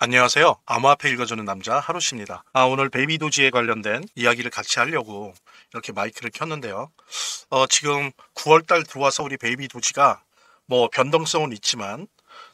안녕하세요. 암호화폐 읽어주는 남자 하루씨입니다. 오늘 베이비 도지에 관련된 이야기를 같이 하려고 이렇게 마이크를 켰는데요. 지금 9월달 들어와서 우리 베이비 도지가 뭐 변동성은 있지만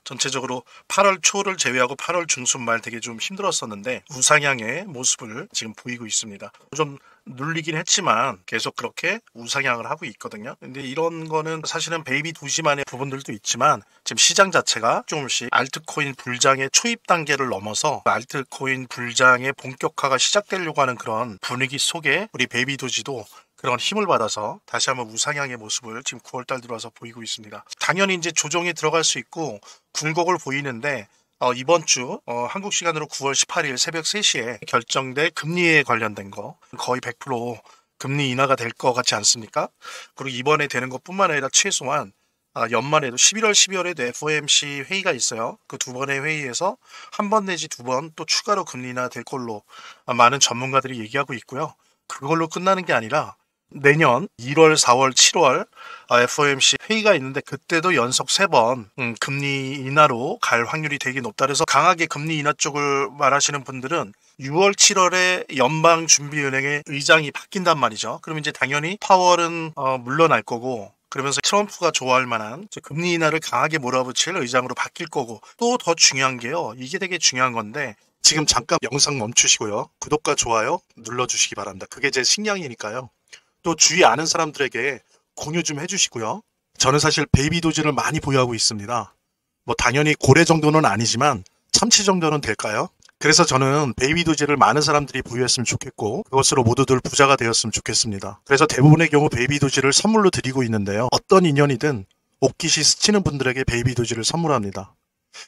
전체적으로 8월 초를 제외하고 8월 중순 말 되게 좀 힘들었었는데 우상향의 모습을 지금 보이고 있습니다. 좀 눌리긴 했지만 계속 그렇게 우상향을 하고 있거든요. 근데 이런 거는 사실은 베이비 도지만의 부분들도 있지만 지금 시장 자체가 조금씩 알트코인 불장의 초입 단계를 넘어서 알트코인 불장의 본격화가 시작되려고 하는 그런 분위기 속에 우리 베이비 도지도 그런 힘을 받아서 다시 한번 우상향의 모습을 지금 9월달 들어와서 보이고 있습니다. 당연히 이제 조정이 들어갈 수 있고 굴곡을 보이는데 이번 주 한국 시간으로 9월 18일 새벽 3시에 결정된 금리에 관련된 거 거의 100% 금리 인하가 될 것 같지 않습니까? 그리고 이번에 되는 것뿐만 아니라 최소한 연말에도 11월, 12월에도 FOMC 회의가 있어요. 그 두 번의 회의에서 한 번 내지 두 번 또 추가로 금리 인하 될 걸로 많은 전문가들이 얘기하고 있고요. 그걸로 끝나는 게 아니라 내년 1월, 4월, 7월 FOMC 회의가 있는데 그때도 연속 3번 금리 인하로 갈 확률이 되게 높다. 그래서 강하게 금리 인하 쪽을 말하시는 분들은 6월, 7월에 연방준비은행의 의장이 바뀐단 말이죠. 그럼 이제 당연히 파월은 물러날 거고 그러면서 트럼프가 좋아할 만한 금리 인하를 강하게 몰아붙일 의장으로 바뀔 거고 또 더 중요한 게요. 이게 되게 중요한 건데 지금 잠깐 영상 멈추시고요. 구독과 좋아요 눌러주시기 바랍니다. 그게 제 식량이니까요. 또 주위 아는 사람들에게 공유 좀 해주시고요. 저는 사실 베이비 도지를 많이 보유하고 있습니다. 뭐 당연히 고래 정도는 아니지만 참치 정도는 될까요? 그래서 저는 베이비 도지를 많은 사람들이 보유했으면 좋겠고 그것으로 모두들 부자가 되었으면 좋겠습니다. 그래서 대부분의 경우 베이비 도지를 선물로 드리고 있는데요. 어떤 인연이든 옷깃이 스치는 분들에게 베이비 도지를 선물합니다.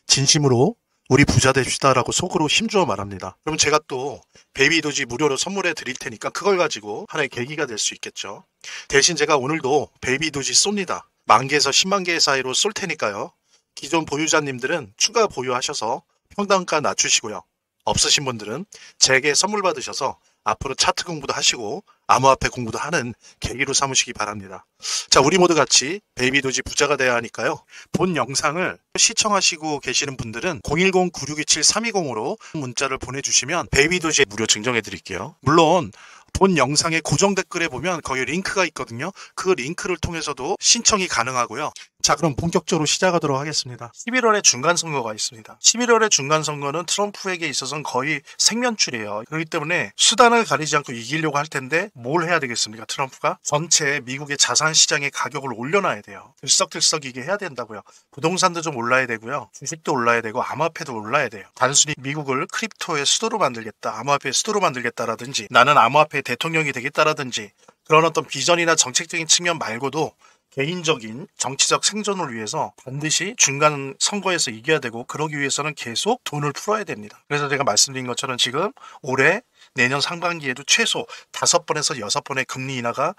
진심으로 우리 부자 됩시다라고 속으로 힘주어 말합니다. 그럼 제가 또 베이비 도지 무료로 선물해 드릴 테니까 그걸 가지고 하나의 계기가 될 수 있겠죠. 대신 제가 오늘도 베이비 도지 쏩니다. 10,000개에서 10만 개 사이로 쏠 테니까요. 기존 보유자님들은 추가 보유하셔서 평단가 낮추시고요. 없으신 분들은 제게 선물 받으셔서 앞으로 차트 공부도 하시고 암호화폐 공부도 하는 계기로 삼으시기 바랍니다. 자, 우리 모두 같이 베이비 도지 부자가 돼야 하니까요. 본 영상을 시청하시고 계시는 분들은 010-9627-320으로 문자를 보내주시면 베이비 도지 무료 증정해 드릴게요. 물론 본 영상의 고정 댓글에 보면 거기 링크가 있거든요. 그 링크를 통해서도 신청이 가능하고요. 자, 그럼 본격적으로 시작하도록 하겠습니다. 11월에 중간선거가 있습니다. 11월에 중간선거는 트럼프에게 있어서는 거의 생면출이에요. 그렇기 때문에 수단을 가리지 않고 이기려고 할 텐데 뭘 해야 되겠습니까? 트럼프가 전체 미국의 자산시장의 가격을 올려놔야 돼요. 들썩들썩이게 해야 된다고요. 부동산도 좀 올라야 되고요. 주식도 올라야 되고 암호화폐도 올라야 돼요. 단순히 미국을 크립토의 수도로 만들겠다, 암호화폐의 수도로 만들겠다라든지 나는 암호화폐의 대통령이 되겠다라든지 그런 어떤 비전이나 정책적인 측면 말고도 개인적인 정치적 생존을 위해서 반드시 중간 선거에서 이겨야 되고 그러기 위해서는 계속 돈을 풀어야 됩니다. 그래서 제가 말씀드린 것처럼 지금 올해 내년 상반기에도 최소 5번에서 6번의 금리 인하가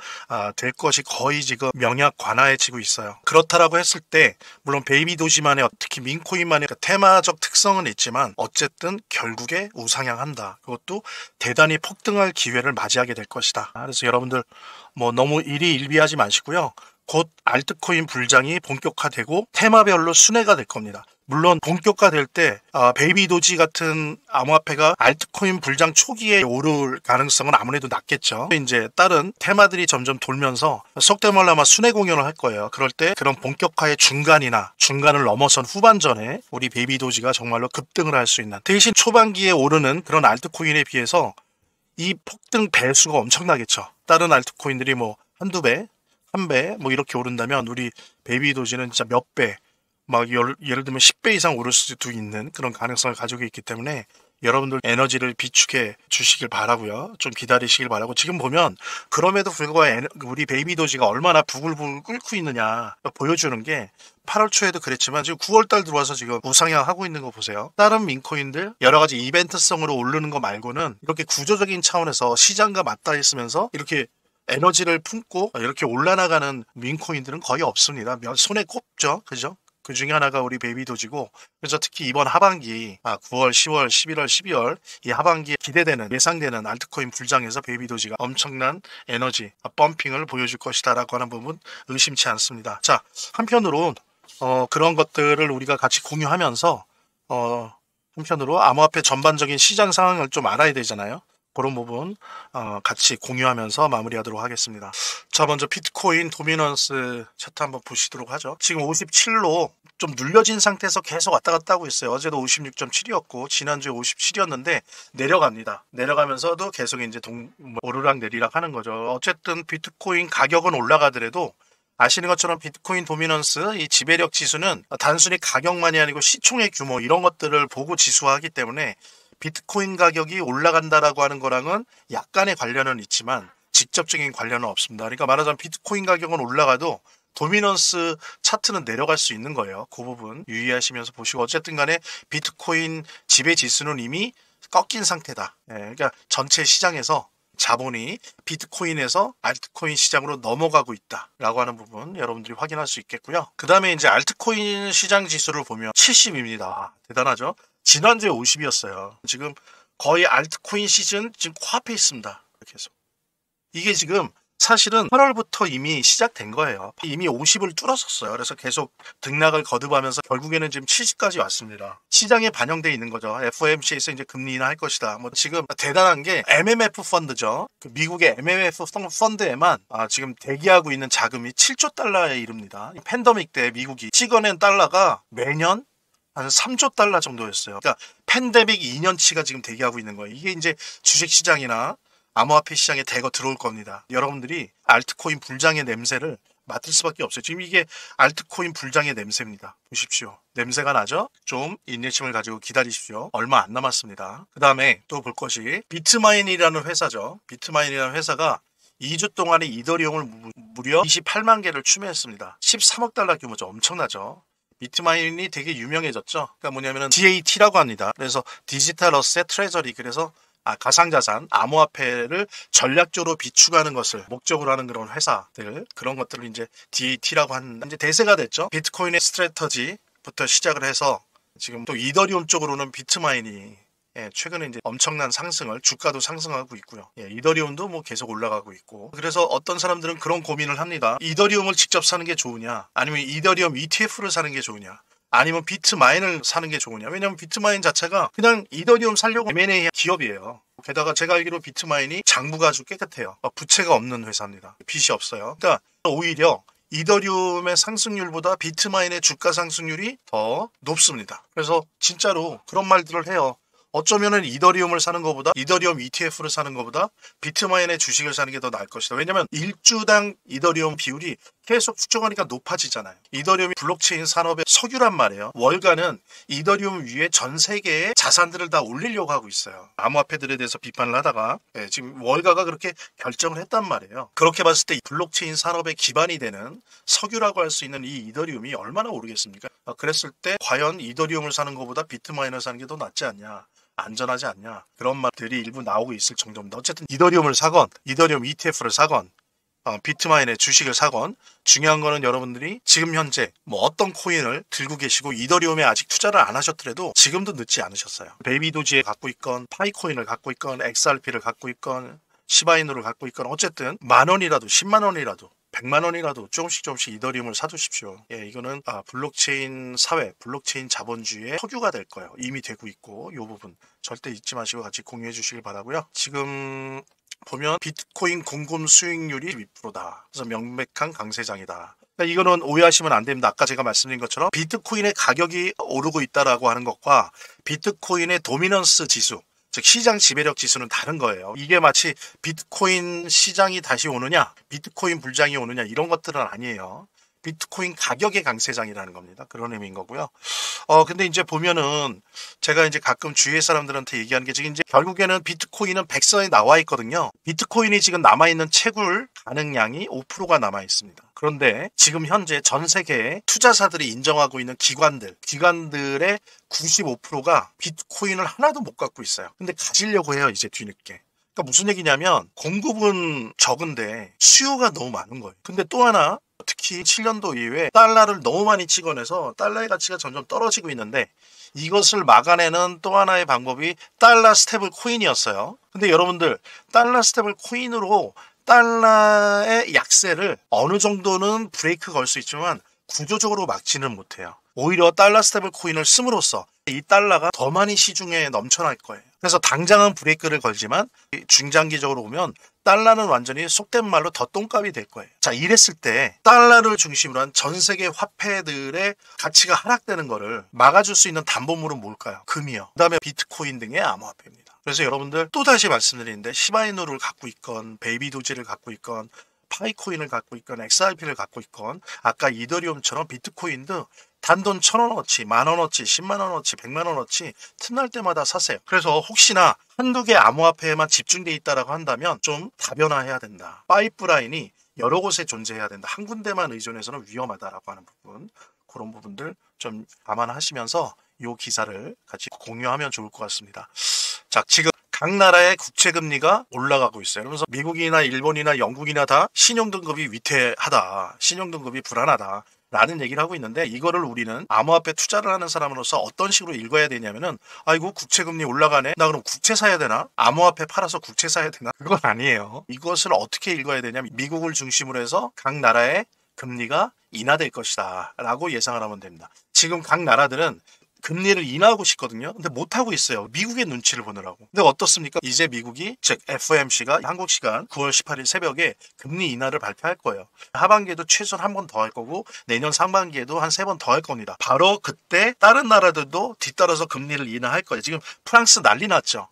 될 것이 거의 지금 명약 관화해지고 있어요. 그렇다라고 했을 때 물론 베이비 도지만의 특히 민코인만의 테마적 특성은 있지만 어쨌든 결국에 우상향한다. 그것도 대단히 폭등할 기회를 맞이하게 될 것이다. 그래서 여러분들 뭐 너무 일희일비하지 마시고요. 곧 알트코인 불장이 본격화되고 테마별로 순회가 될 겁니다. 물론 본격화될 때 베이비 도지 같은 암호화폐가 알트코인 불장 초기에 오를 가능성은 아무래도 낮겠죠. 이제 다른 테마들이 점점 돌면서 속된 말로 아마 순회 공연을 할 거예요. 그럴 때 그런 본격화의 중간이나 중간을 넘어선 후반전에 우리 베이비 도지가 정말로 급등을 할 수 있는 대신 초반기에 오르는 그런 알트코인에 비해서 이 폭등 배수가 엄청나겠죠. 다른 알트코인들이 뭐 한두 배, 한 배 뭐 이렇게 오른다면 우리 베이비 도지는 진짜 몇 배, 막 예를 들면 10배 이상 오를 수도 있는 그런 가능성을 가지고 있기 때문에 여러분들 에너지를 비축해 주시길 바라고요. 좀 기다리시길 바라고 지금 보면 그럼에도 불구하고 우리 베이비 도지가 얼마나 부글부글 끓고 있느냐 보여주는 게 8월 초에도 그랬지만 지금 9월 달 들어와서 지금 우상향하고 있는 거 보세요. 다른 민코인들 여러 가지 이벤트성으로 오르는 거 말고는 이렇게 구조적인 차원에서 시장과 맞닿아 있으면서 이렇게 에너지를 품고 이렇게 올라나가는 민코인들은 거의 없습니다. 손에 꼽죠. 그죠? 그 중에 하나가 우리 베이비 도지고 그래서 특히 이번 하반기 9월, 10월, 11월, 12월 이 하반기에 기대되는 예상되는 알트코인 불장에서 베이비 도지가 엄청난 에너지 펌핑을 보여줄 것이다 라고 하는 부분 의심치 않습니다. 자, 한편으로 그런 것들을 우리가 같이 공유하면서 한편으로 암호화폐 전반적인 시장 상황을 좀 알아야 되잖아요. 그런 부분 같이 공유하면서 마무리하도록 하겠습니다. 자, 먼저 비트코인 도미넌스 차트 한번 보시도록 하죠. 지금 57로 좀 눌려진 상태에서 계속 왔다 갔다 하고 있어요. 어제도 56.7이었고 지난주에 57이었는데 내려갑니다. 내려가면서도 계속 이제 오르락 내리락 하는 거죠. 어쨌든 비트코인 가격은 올라가더라도 아시는 것처럼 비트코인 도미넌스 이 지배력 지수는 단순히 가격만이 아니고 시총의 규모 이런 것들을 보고 지수화하기 때문에 비트코인 가격이 올라간다라고 하는 거랑은 약간의 관련은 있지만 직접적인 관련은 없습니다. 그러니까 말하자면 비트코인 가격은 올라가도 도미넌스 차트는 내려갈 수 있는 거예요. 그 부분 유의하시면서 보시고 어쨌든 간에 비트코인 지배 지수는 이미 꺾인 상태다. 그러니까 전체 시장에서 자본이 비트코인에서 알트코인 시장으로 넘어가고 있다라고 하는 부분 여러분들이 확인할 수 있겠고요. 그 다음에 이제 알트코인 시장 지수를 보면 70입니다. 대단하죠? 지난주에 50이었어요. 지금 거의 알트코인 시즌 지금 코앞에 있습니다. 계속. 이게 지금 사실은 8월부터 이미 시작된 거예요. 이미 50을 뚫었었어요. 그래서 계속 등락을 거듭하면서 결국에는 지금 70까지 왔습니다. 시장에 반영돼 있는 거죠. FOMC에서 이제 금리 인하할 것이다. 뭐 지금 대단한 게 MMF 펀드죠. 그 미국의 MMF 펀드에만 지금 대기하고 있는 자금이 7조 달러에 이릅니다. 팬데믹 때 미국이 찍어낸 달러가 매년 한 3조 달러 정도였어요. 그러니까 팬데믹 2년치가 지금 대기하고 있는 거예요. 이게 이제 주식시장이나 암호화폐 시장에 대거 들어올 겁니다. 여러분들이 알트코인 불장의 냄새를 맡을 수밖에 없어요. 지금 이게 알트코인 불장의 냄새입니다. 보십시오. 냄새가 나죠? 좀 인내심을 가지고 기다리십시오. 얼마 안 남았습니다. 그 다음에 또 볼 것이 비트마인이라는 회사죠. 비트마인이라는 회사가 2주 동안에 이더리움을 무려 28만 개를 추매했습니다. 13억 달러 규모죠. 엄청나죠. 비트마인이 되게 유명해졌죠. 그러니까 뭐냐면은 DAT라고 합니다. 그래서 디지털 어셋 트레저리, 그래서 가상자산, 암호화폐를 전략적으로 비축하는 것을 목적으로 하는 그런 회사들, 그런 것들을 이제 DAT라고 하는, 이제 대세가 됐죠. 비트코인의 스트래터지부터 시작을 해서 지금 또 이더리움 쪽으로는 비트마인이 최근에 이제 엄청난 상승을, 주가도 상승하고 있고요. 이더리움도 뭐 계속 올라가고 있고. 그래서 어떤 사람들은 그런 고민을 합니다. 이더리움을 직접 사는 게 좋으냐, 아니면 이더리움 ETF를 사는 게 좋으냐, 아니면 비트마인을 사는 게 좋으냐. 왜냐면 비트마인 자체가 그냥 이더리움 살려고 M&A 기업이에요. 게다가 제가 알기로 비트마인이 장부가 아주 깨끗해요. 부채가 없는 회사입니다. 빚이 없어요. 그러니까 오히려 이더리움의 상승률보다 비트마인의 주가 상승률이 더 높습니다. 그래서 진짜로 그런 말들을 해요. 어쩌면은 이더리움을 사는 것보다, 이더리움 ETF를 사는 것보다 비트마인의 주식을 사는 게 더 나을 것이다. 왜냐면 1주당 이더리움 비율이 계속 축적하니까 높아지잖아요. 이더리움이 블록체인 산업의 석유란 말이에요. 월가는 이더리움 위에 전 세계의 자산들을 다 올리려고 하고 있어요. 암호화폐들에 대해서 비판을 하다가 지금 월가가 그렇게 결정을 했단 말이에요. 그렇게 봤을 때 블록체인 산업의 기반이 되는 석유라고 할 수 있는 이 이더리움이 얼마나 오르겠습니까? 그랬을 때 과연 이더리움을 사는 것보다 비트마인을 사는 게 더 낫지 않냐, 안전하지 않냐, 그런 말들이 일부 나오고 있을 정도입니다. 어쨌든 이더리움을 사건, 이더리움 ETF를 사건, 비트마인의 주식을 사건, 중요한 거는 여러분들이 지금 현재 뭐 어떤 코인을 들고 계시고 이더리움에 아직 투자를 안 하셨더라도 지금도 늦지 않으셨어요. 베이비도지에 갖고 있건, 파이코인을 갖고 있건, XRP를 갖고 있건, 시바이누를 갖고 있건, 어쨌든 10,000원이라도 100,000원이라도 100만원이라도 조금씩 이더리움을 사두십시오. 이거는 블록체인 사회, 블록체인 자본주의의 석유가 될 거예요. 이미 되고 있고, 이 부분 절대 잊지 마시고 같이 공유해 주시길 바라고요. 지금 보면 비트코인 공금 수익률이 2%다. 그래서 명백한 강세장이다. 그러니까 이거는 오해하시면 안 됩니다. 아까 제가 말씀드린 것처럼 비트코인의 가격이 오르고 있다라고 하는 것과 비트코인의 도미넌스 지수, 즉 시장 지배력 지수는 다른 거예요. 이게 마치 비트코인 시장이 다시 오느냐, 비트코인 불장이 오느냐, 이런 것들은 아니에요. 비트코인 가격의 강세장이라는 겁니다. 그런 의미인 거고요. 근데 이제 보면은 제가 이제 가끔 주위의 사람들한테 얘기하는 게, 지금 이제 결국에는 비트코인은 백서에 나와 있거든요. 비트코인이 지금 남아있는 채굴 가능량이 5%가 남아 있습니다. 그런데 지금 현재 전 세계의 투자사들이 인정하고 있는 기관들의 95%가 비트코인을 하나도 못 갖고 있어요. 근데 가지려고 해요, 이제 뒤늦게. 그러니까 무슨 얘기냐면 공급은 적은데 수요가 너무 많은 거예요. 근데 또 하나, 특히 7년도 이후에 달러를 너무 많이 찍어내서 달러의 가치가 점점 떨어지고 있는데, 이것을 막아내는 또 하나의 방법이 달러 스테이블 코인이었어요. 근데 여러분들, 달러 스테이블 코인으로 달러의 약세를 어느 정도는 브레이크 걸 수 있지만 구조적으로 막지는 못해요. 오히려 달러 스테이블 코인을 씀으로써 이 달러가 더 많이 시중에 넘쳐날 거예요. 그래서 당장은 브레이크를 걸지만 중장기적으로 보면 달러는 완전히 속된 말로 더 똥값이 될 거예요. 자, 이랬을 때 달러를 중심으로 한 전 세계 화폐들의 가치가 하락되는 거를 막아줄 수 있는 담보물은 뭘까요? 금이요. 그 다음에 비트코인 등의 암호화폐입니다. 그래서 여러분들 또다시 말씀드리는데 시바이누를 갖고 있건 베이비 도지를 갖고 있건 파이코인을 갖고 있건 XRP를 갖고 있건 아까 이더리움처럼 비트코인도 단돈 1,000원어치, 만원어치, 10만원어치, 100만원어치 틈날 때마다 사세요. 그래서 혹시나 한두 개 암호화폐에만 집중돼 있다라고 한다면 좀 다변화해야 된다. 파이프라인이 여러 곳에 존재해야 된다. 한 군데만 의존해서는 위험하다라고 하는 부분, 그런 부분들 좀 감안하시면서 이 기사를 같이 공유하면 좋을 것 같습니다. 자, 지금 각 나라의 국채금리가 올라가고 있어요. 그러면서 미국이나 일본이나 영국이나 다 신용등급이 위태하다. 신용등급이 불안하다. 라는 얘기를 하고 있는데 이거를 우리는 암호화폐 투자를 하는 사람으로서 어떤 식으로 읽어야 되냐면은 아이고 국채금리 올라가네. 나 그럼 국채 사야 되나? 암호화폐 팔아서 국채 사야 되나? 그건 아니에요. 이것을 어떻게 읽어야 되냐면 미국을 중심으로 해서 각 나라의 금리가 인하될 것이다 라고 예상을 하면 됩니다. 지금 각 나라들은 금리를 인하하고 싶거든요. 근데 못하고 있어요. 미국의 눈치를 보느라고. 근데 어떻습니까? 이제 미국이, 즉 FOMC가 한국 시간 9월 18일 새벽에 금리 인하를 발표할 거예요. 하반기에도 최소한 한 번 더 할 거고 내년 상반기에도 한 3번 더 할 겁니다. 바로 그때 다른 나라들도 뒤따라서 금리를 인하할 거예요. 지금 프랑스 난리 났죠.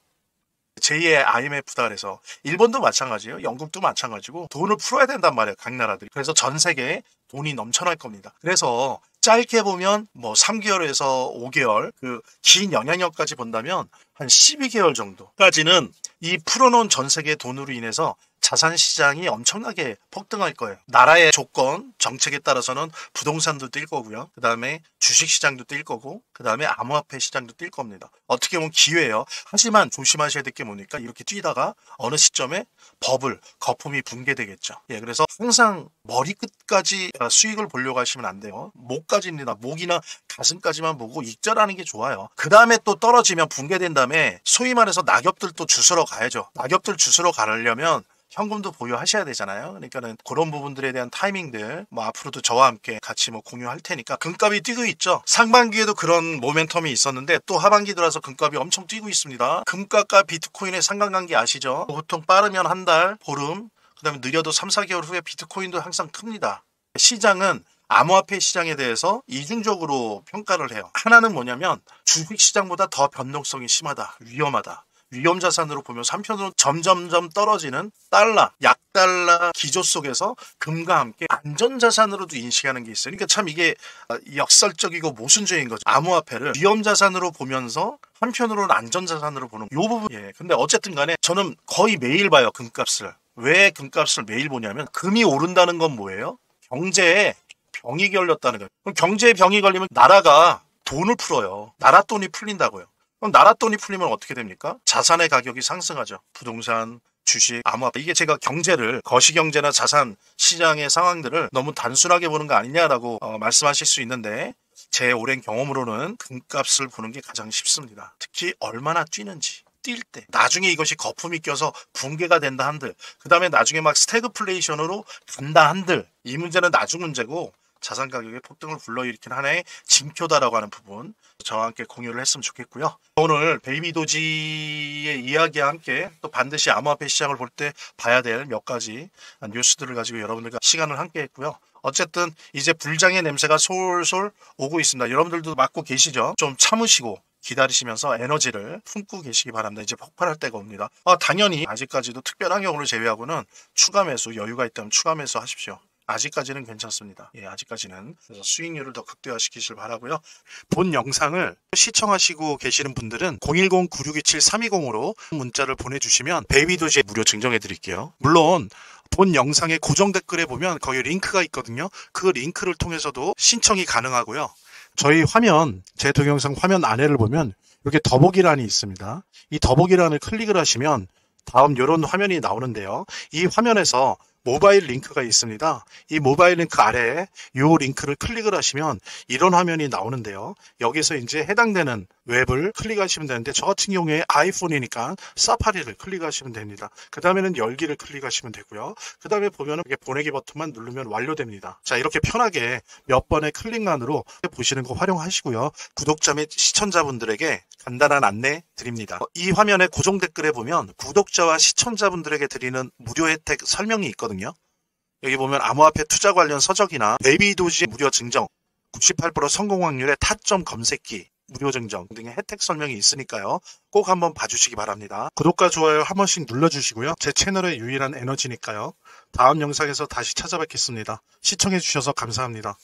제2의 IMF다 그래서 일본도 마찬가지예요. 영국도 마찬가지고 돈을 풀어야 된단 말이에요. 각 나라들이. 그래서 전 세계에 돈이 넘쳐날 겁니다. 그래서 짧게 보면 뭐 3개월에서 5개월 그 긴 영향력까지 본다면 한 12개월 정도까지는 이 풀어놓은 전 세계 돈으로 인해서 자산 시장이 엄청나게 폭등할 거예요. 나라의 조건, 정책에 따라서는 부동산도 뛸 거고요. 그 다음에 주식 시장도 뛸 거고, 그 다음에 암호화폐 시장도 뛸 겁니다. 어떻게 보면 기회예요. 하지만 조심하셔야 될 게 뭡니까? 이렇게 뛰다가 어느 시점에 거품이 붕괴되겠죠. 예, 그래서 항상 머리끝까지 수익을 보려고 하시면 안 돼요. 목까지입니다. 목이나 가슴까지만 보고 익절하는 게 좋아요. 그 다음에 또 떨어지면 붕괴된 다음에 소위 말해서 낙엽들 또 주스러 가야죠. 낙엽들 주스러 가려면 현금도 보유하셔야 되잖아요. 그러니까는 그런 부분들에 대한 타이밍들 뭐 앞으로도 저와 함께 같이 뭐 공유할 테니까 금값이 뛰고 있죠. 상반기에도 그런 모멘텀이 있었는데 또 하반기 들어서 금값이 엄청 뛰고 있습니다. 금값과 비트코인의 상관관계 아시죠? 보통 빠르면 한 달, 보름, 그 다음에 느려도 3, 4개월 후에 비트코인도 항상 큽니다. 시장은 암호화폐 시장에 대해서 이중적으로 평가를 해요. 하나는 뭐냐면 주식시장보다 더 변동성이 심하다, 위험하다. 위험자산으로 보면서 한편으로 점점점 떨어지는 달러, 약달러 기조 속에서 금과 함께 안전자산으로도 인식하는 게 있어요. 그러니까 참 이게 역설적이고 모순적인 거죠. 암호화폐를 위험자산으로 보면서 한편으로는 안전자산으로 보는 이 부분. 예. 근데 어쨌든 간에 저는 거의 매일 봐요, 금값을. 왜 금값을 매일 보냐면 금이 오른다는 건 뭐예요? 경제에 병이 걸렸다는 거예요. 그럼 경제에 병이 걸리면 나라가 돈을 풀어요. 나라 돈이 풀린다고요. 그럼 나라 돈이 풀리면 어떻게 됩니까? 자산의 가격이 상승하죠. 부동산, 주식, 암호화폐. 이게 제가 경제를 거시경제나 자산 시장의 상황들을 너무 단순하게 보는 거 아니냐라고 말씀하실 수 있는데 제 오랜 경험으로는 금값을 보는 게 가장 쉽습니다. 특히 얼마나 뛰는지. 뛸 때 나중에 이것이 거품이 껴서 붕괴가 된다 한들 그 다음에 나중에 막 스태그플레이션으로 간다 한들 이 문제는 나중 문제고 자산 가격의 폭등을 불러일으킨 하나의 징표다라고 하는 부분 저와 함께 공유를 했으면 좋겠고요. 오늘 베이비 도지의 이야기와 함께 또 반드시 암호화폐 시장을 볼 때 봐야 될 몇 가지 뉴스들을 가지고 여러분들과 시간을 함께 했고요. 어쨌든 이제 불장의 냄새가 솔솔 오고 있습니다. 여러분들도 맡고 계시죠? 좀 참으시고 기다리시면서 에너지를 품고 계시기 바랍니다. 이제 폭발할 때가 옵니다. 당연히 아직까지도 특별한 경우를 제외하고는 추가 매수 여유가 있다면 추가 매수 하십시오. 아직까지는 괜찮습니다. 예, 아직까지는. 그래서 수익률을 더 극대화시키실 바라고요. 본 영상을 시청하시고 계시는 분들은 010-9627-320으로 문자를 보내주시면 베이비도지에 무료 증정해 드릴게요. 물론 본 영상의 고정 댓글에 보면 거기 링크가 있거든요. 그 링크를 통해서도 신청이 가능하고요. 저희 화면, 제 동영상 화면 안에를 보면 이렇게 더보기란이 있습니다. 이 더보기란을 클릭을 하시면 다음 이런 화면이 나오는데요. 이 화면에서 모바일 링크가 있습니다. 이 모바일 링크 아래에 이 링크를 클릭을 하시면 이런 화면이 나오는데요. 여기서 이제 해당되는 웹을 클릭하시면 되는데 저 같은 경우에 아이폰이니까 사파리를 클릭하시면 됩니다. 그 다음에는 열기를 클릭하시면 되고요. 그 다음에 보면은 이렇게 보내기 버튼만 누르면 완료됩니다. 자, 이렇게 편하게 몇 번의 클릭만으로 보시는 거 활용하시고요. 구독자 및 시청자분들에게 간단한 안내 드립니다. 이 화면의 고정 댓글에 보면 구독자와 시청자분들에게 드리는 무료 혜택 설명이 있거든요. 여기 보면 암호화폐 투자 관련 서적이나 베이비도지 무료 증정, 98% 성공 확률의 타점 검색기 무료 증정 등의 혜택 설명이 있으니까요. 꼭 한번 봐주시기 바랍니다. 구독과 좋아요 한 번씩 눌러주시고요. 제 채널의 유일한 에너지니까요. 다음 영상에서 다시 찾아뵙겠습니다. 시청해주셔서 감사합니다.